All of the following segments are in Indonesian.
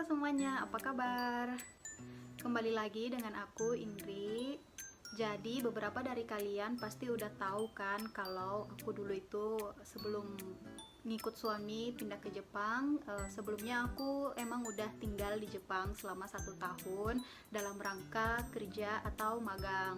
semuanya, apa kabar? Kembali lagi dengan aku, Indri. Jadi beberapa dari kalian pasti udah tahu kan kalau aku dulu itu sebelum ngikut suami pindah ke Jepang, sebelumnya aku emang udah tinggal di Jepang selama 1 tahun dalam rangka kerja atau magang.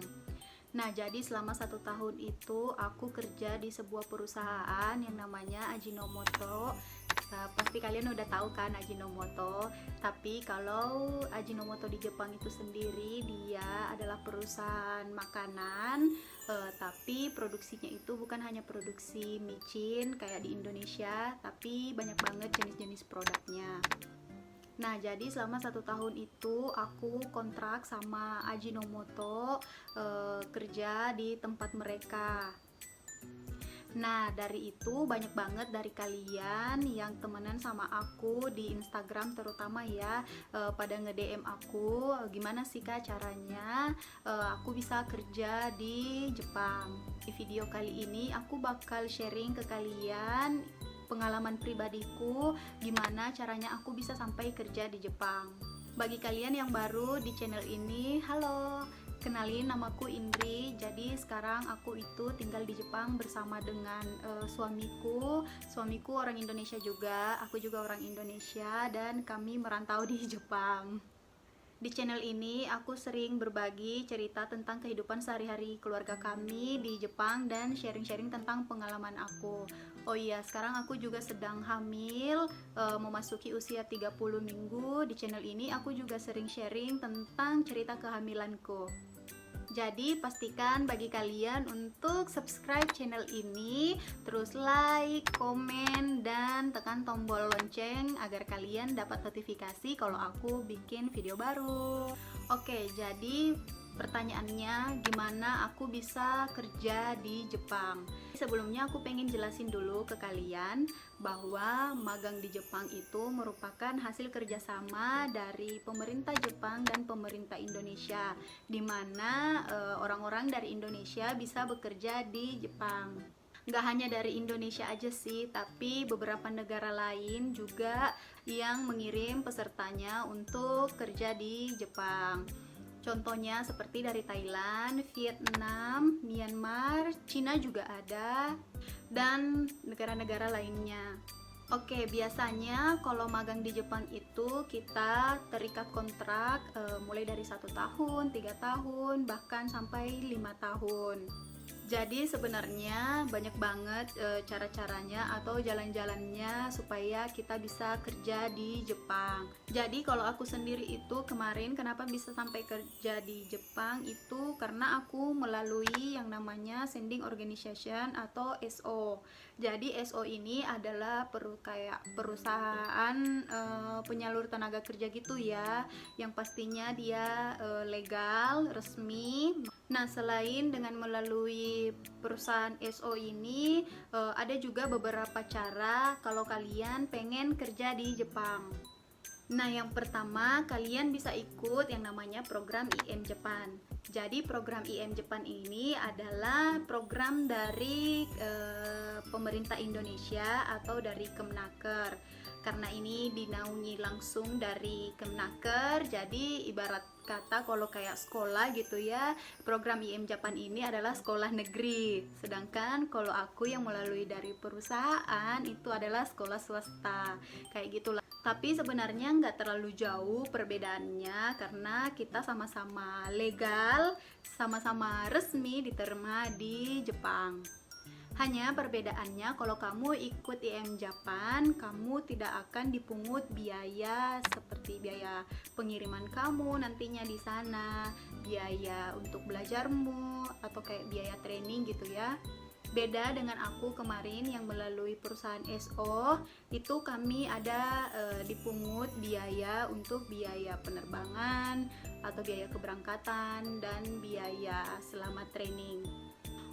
Nah, jadi selama 1 tahun itu aku kerja di sebuah perusahaan yang namanya Ajinomoto. Pasti kalian udah tahu kan Ajinomoto. Tapi kalau Ajinomoto di Jepang itu sendiri dia adalah perusahaan makanan, tapi produksinya itu bukan hanya produksi micin kayak di Indonesia, tapi banyak banget jenis-jenis produknya. Nah, jadi selama 1 tahun itu aku kontrak sama Ajinomoto, kerja di tempat mereka. Nah, dari itu banyak banget dari kalian yang temenan sama aku di Instagram terutama ya, pada nge-DM aku, gimana sih Kak caranya aku bisa kerja di Jepang. Di video kali ini aku bakal sharing ke kalian pengalaman pribadiku gimana caranya aku bisa sampai kerja di Jepang. Bagi kalian yang baru di channel ini, halo, kenalin, namaku Indri. Jadi sekarang aku itu tinggal di Jepang bersama dengan suamiku. Suamiku orang Indonesia juga, aku juga orang Indonesia, dan kami merantau di Jepang. Di channel ini aku sering berbagi cerita tentang kehidupan sehari-hari keluarga kami di Jepang dan sharing-sharing tentang pengalaman aku. Oh iya, sekarang aku juga sedang hamil, memasuki usia 30 minggu. Di channel ini aku juga sering sharing tentang cerita kehamilanku. Jadi pastikan bagi kalian untuk subscribe channel ini, terus like, komen, dan tekan tombol lonceng agar kalian dapat notifikasi kalau aku bikin video baru. Oke, jadi pertanyaannya gimana aku bisa kerja di Jepang. Sebelumnya aku pengen jelasin dulu ke kalian bahwa magang di Jepang itu merupakan hasil kerjasama dari pemerintah Jepang dan pemerintah Indonesia, di mana orang-orang dari Indonesia bisa bekerja di Jepang. Nggak hanya dari Indonesia aja sih, tapi beberapa negara lain juga yang mengirim pesertanya untuk kerja di Jepang. Contohnya seperti dari Thailand, Vietnam, Myanmar, Cina juga ada, dan negara-negara lainnya. Oke, biasanya kalau magang di Jepang itu kita terikat kontrak mulai dari 1 tahun, 3 tahun, bahkan sampai 5 tahun. Jadi sebenarnya banyak banget cara-caranya atau jalan-jalannya supaya kita bisa kerja di Jepang. Jadi kalau aku sendiri itu kemarin kenapa bisa sampai kerja di Jepang itu karena aku melalui yang namanya Sending Organization atau SO. Jadi SO ini adalah kayak perusahaan penyalur tenaga kerja gitu ya, yang pastinya dia legal, resmi. Nah, selain dengan melalui perusahaan SO ini, ada juga beberapa cara kalau kalian pengen kerja di Jepang. Nah, yang pertama, kalian bisa ikut yang namanya program IM Japan. Jadi, program IM Japan ini adalah program dari pemerintah Indonesia atau dari Kemenaker. Karena ini dinaungi langsung dari Kemenaker, jadi ibarat kata kalau kayak sekolah gitu ya, program IM Japan ini adalah sekolah negeri. Sedangkan kalau aku yang melalui dari perusahaan itu adalah sekolah swasta. Kayak gitulah. Tapi sebenarnya nggak terlalu jauh perbedaannya karena kita sama-sama legal, sama-sama resmi diterima di Jepang. Hanya perbedaannya kalau kamu ikut IM Japan, kamu tidak akan dipungut biaya seperti biaya pengiriman kamu nantinya di sana, biaya untuk belajarmu, atau kayak biaya training gitu ya. Beda dengan aku kemarin yang melalui perusahaan SO, itu kami ada dipungut biaya untuk biaya penerbangan atau biaya keberangkatan dan biaya selama training.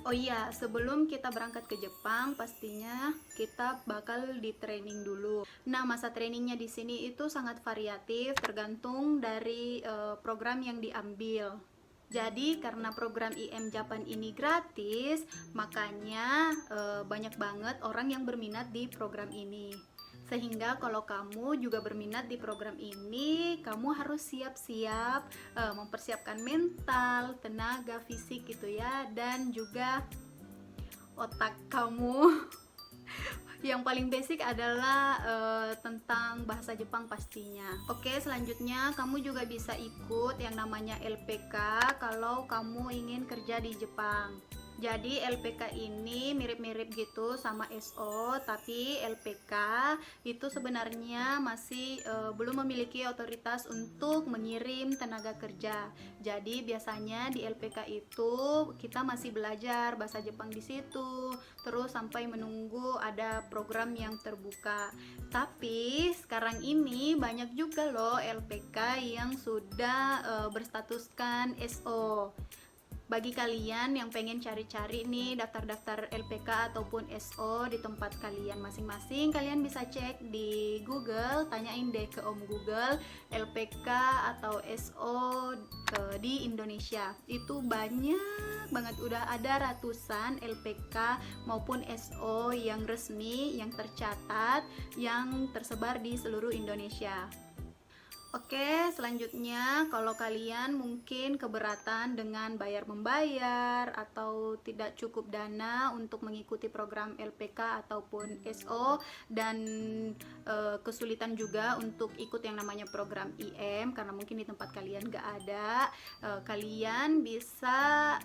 Oh iya, sebelum kita berangkat ke Jepang, pastinya kita bakal di training dulu. Nah, masa trainingnya di sini itu sangat variatif, tergantung dari program yang diambil. Jadi karena program IM Japan ini gratis, makanya banyak banget orang yang berminat di program ini. Sehingga kalau kamu juga berminat di program ini, kamu harus siap-siap mempersiapkan mental, tenaga, fisik gitu ya, dan juga otak kamu. Yang paling basic adalah tentang bahasa Jepang pastinya. Oke, selanjutnya kamu juga bisa ikut yang namanya LPK kalau kamu ingin kerja di Jepang. Jadi LPK ini mirip-mirip gitu sama SO, tapi LPK itu sebenarnya masih belum memiliki otoritas untuk mengirim tenaga kerja. Jadi biasanya di LPK itu kita masih belajar bahasa Jepang di situ, terus sampai menunggu ada program yang terbuka. Tapi sekarang ini banyak juga loh LPK yang sudah berstatuskan SO. Bagi kalian yang pengen cari-cari nih daftar-daftar LPK ataupun SO di tempat kalian masing-masing, kalian bisa cek di Google, tanyain deh ke Om Google LPK atau SO di Indonesia. Itu banyak banget, udah ada ratusan LPK maupun SO yang resmi, yang tercatat, yang tersebar di seluruh Indonesia. Oke, selanjutnya kalau kalian mungkin keberatan dengan bayar-membayar atau tidak cukup dana untuk mengikuti program LPK ataupun SO, dan kesulitan juga untuk ikut yang namanya program IM karena mungkin di tempat kalian gak ada, kalian bisa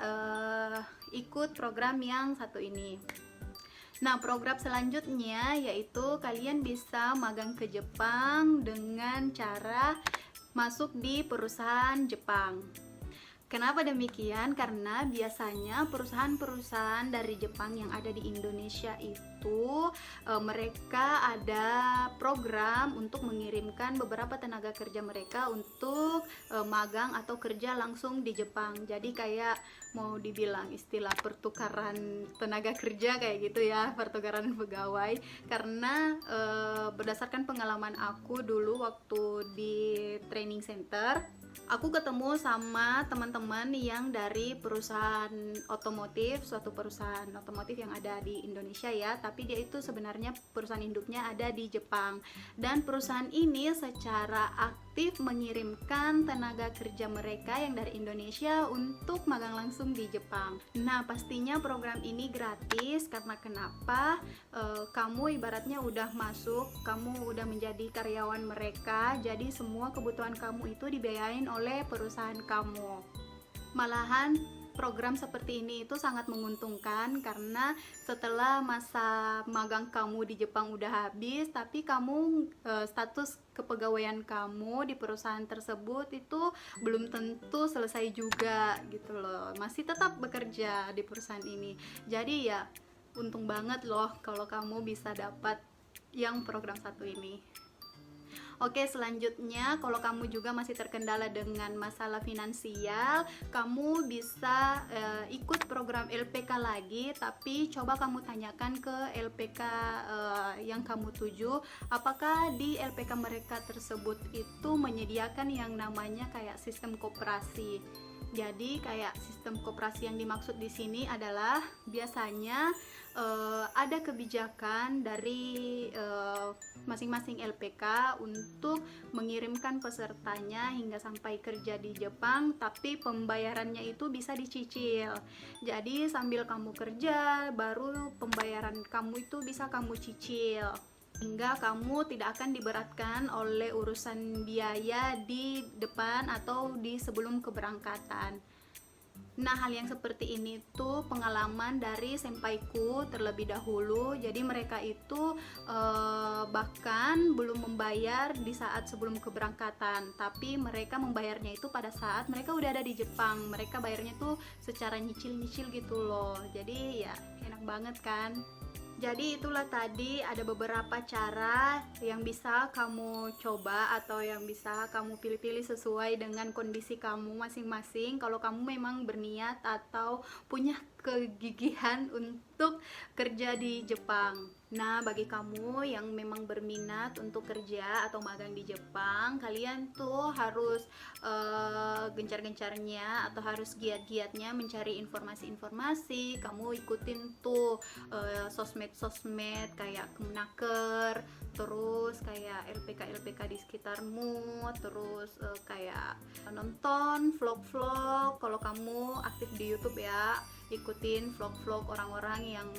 ikut program yang satu ini. Nah, program selanjutnya yaitu kalian bisa magang ke Jepang dengan cara masuk di perusahaan Jepang. Kenapa demikian? Karena biasanya perusahaan-perusahaan dari Jepang yang ada di Indonesia itu mereka ada program untuk mengirimkan beberapa tenaga kerja mereka untuk magang atau kerja langsung di Jepang. Jadi kayak mau dibilang istilah pertukaran tenaga kerja kayak gitu ya, pertukaran pegawai. Karena berdasarkan pengalaman aku dulu waktu di training center, aku ketemu sama teman-teman yang dari perusahaan otomotif, suatu perusahaan otomotif yang ada di Indonesia ya, tapi dia itu sebenarnya perusahaan induknya ada di Jepang. Dan perusahaan ini secara aktif mengirimkan tenaga kerja mereka yang dari Indonesia untuk magang langsung di Jepang. Nah, pastinya program ini gratis karena kenapa? Kamu ibaratnya udah masuk, kamu udah menjadi karyawan mereka, jadi semua kebutuhan kamu itu dibiayain oleh perusahaan kamu. Malahan program seperti ini itu sangat menguntungkan karena setelah masa magang kamu di Jepang udah habis, tapi kamu status kepegawaian kamu di perusahaan tersebut itu belum tentu selesai juga gitu loh, masih tetap bekerja di perusahaan ini. Jadi ya untung banget loh kalau kamu bisa dapat yang program satu ini. Oke, selanjutnya kalau kamu juga masih terkendala dengan masalah finansial, kamu bisa ikut program LPK lagi, tapi coba kamu tanyakan ke LPK yang kamu tuju, apakah di LPK mereka tersebut itu menyediakan yang namanya kayak sistem koperasi. Jadi kayak sistem koperasi yang dimaksud di sini adalah biasanya ada kebijakan dari masing-masing LPK untuk mengirimkan pesertanya hingga sampai kerja di Jepang, tapi pembayarannya itu bisa dicicil. Jadi sambil kamu kerja, baru pembayaran kamu itu bisa kamu cicil, hingga kamu tidak akan diberatkan oleh urusan biaya di depan atau di sebelum keberangkatan. Nah, hal yang seperti ini tuh pengalaman dari senpaiku terlebih dahulu. Jadi mereka itu bahkan belum membayar di saat sebelum keberangkatan, tapi mereka membayarnya itu pada saat mereka udah ada di Jepang. Mereka bayarnya tuh secara nyicil-nyicil gitu loh. Jadi ya enak banget kan. Jadi itulah tadi ada beberapa cara yang bisa kamu coba atau yang bisa kamu pilih-pilih sesuai dengan kondisi kamu masing-masing. Kalau kamu memang berniat atau punya kegigihan untuk kerja di Jepang. Nah, bagi kamu yang memang berminat untuk kerja atau magang di Jepang, kalian tuh harus gencar-gencarnya atau harus giat-giatnya mencari informasi-informasi. Kamu ikutin tuh sosmed-sosmed kayak Kemenaker, terus kayak LPK di sekitarmu, terus kayak nonton vlog-vlog. Kalau kamu aktif di YouTube ya, ikutin vlog-vlog orang-orang yang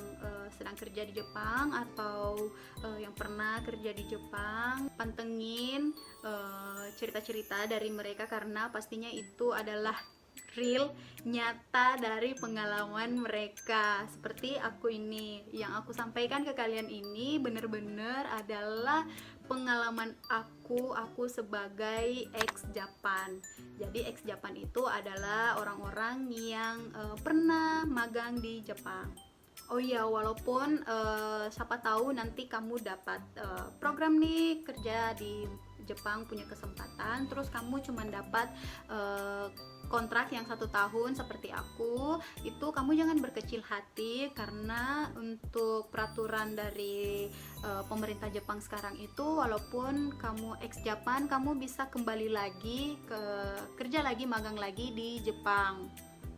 sedang kerja di Jepang atau yang pernah kerja di Jepang. Pantengin cerita-cerita dari mereka karena pastinya itu adalah real, nyata dari pengalaman mereka. Seperti aku ini, yang aku sampaikan ke kalian ini bener-bener adalah pengalaman aku sebagai ex Japan. Jadi ex Japan itu adalah orang-orang yang pernah magang di Jepang. Oh iya, walaupun siapa tahu nanti kamu dapat program nih kerja di Jepang, punya kesempatan, terus kamu cuma dapat kontrak yang 1 tahun seperti aku, itu kamu jangan berkecil hati karena untuk peraturan dari pemerintah Jepang sekarang itu, walaupun kamu ex Japan, kamu bisa kembali lagi kerja lagi, magang lagi di Jepang.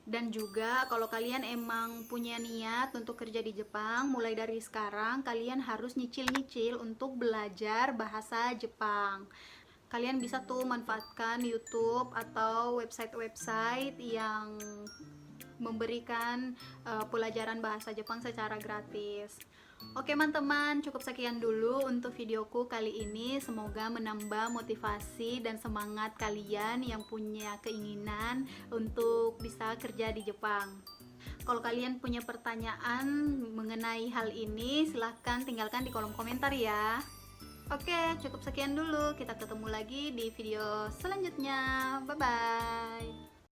Dan juga kalau kalian emang punya niat untuk kerja di Jepang, mulai dari sekarang kalian harus nyicil-nyicil untuk belajar bahasa Jepang. Kalian bisa tuh manfaatkan YouTube atau website-website yang memberikan pelajaran bahasa Jepang secara gratis. Oke teman-teman, cukup sekian dulu untuk videoku kali ini. Semoga menambah motivasi dan semangat kalian yang punya keinginan untuk bisa kerja di Jepang. Kalau kalian punya pertanyaan mengenai hal ini, silahkan tinggalkan di kolom komentar ya. Oke, cukup sekian dulu. Kita ketemu lagi di video selanjutnya. Bye-bye.